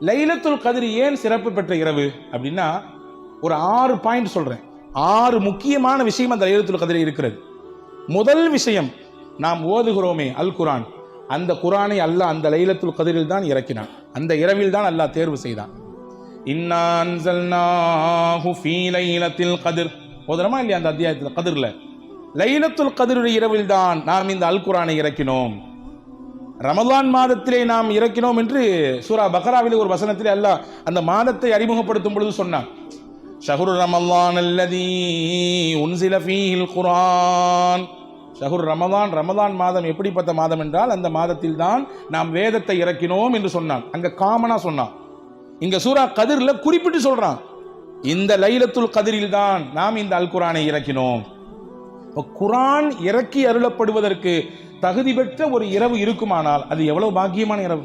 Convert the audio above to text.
லைலத்துல் கத்ர் ஏன் சிறப்பு பெற்ற இரவு அப்படின்னா ஒரு 6 பாயிண்ட் சொல்றேன். 6 முக்கியமான விஷயம் அந்த லைலத்துல் கத்ரில் இருக்கிறது. முதல் விஷயம், நாம் ஓதுகிறோமே அல் குர்ஆன், அந்த குர்ஆனை அல்லாஹ் அந்த லைலத்துல் கத்ரில் தான் இறக்கினான். அந்த இரவில் தான் அல்லாஹ் தேர்வு செய்தான். இன்னா அன்ஸல்னாஹு ஃபீ லைலத்தில் கத்ர் ஓதுறோமா இல்லையா? அந்த அத்தியாயத்தில் கத்ர்ல லைலத்துல் கத்ருடைய இரவில் தான் நாம் இந்த அல் குர்ஆனை இறக்கினோம். ரமலான் மாதத்திலே நாம் இறக்கினோம் என்று சூரா பக்ராவிலே ஒரு வசனத்திலே அல்லாஹ் அந்த மாதத்தை அறிமுகப்படுத்தும் பொழுது சொன்னான். ஷஹ்ரு ரமலான் அல்லதீ உன்ஸில ஃபீஹில் குர்ஆன். ஷஹ்ரு ரமலான், ரமலான் மாதம் எப்படிப்பட்ட மாதம் என்றால் அந்த மாதத்தில் தான் நாம் வேதத்தை இறக்கினோம் என்று சொன்னான். அங்க காமனா சொன்னான். இங்க சூரா கத்ர்ல குறிப்பிட்டு சொல்றான், இந்த லைலத்துல் கத்ரில் தான் நாம் இந்த அல் குர்ஆனை இறக்கினோம். குர்ஆன் இறக்கி அருளப்படுவதற்கு தகுதி பெற்ற ஒரு இரவு இருக்குமானால் அது எவ்வளவு பாக்கியமான இரவு.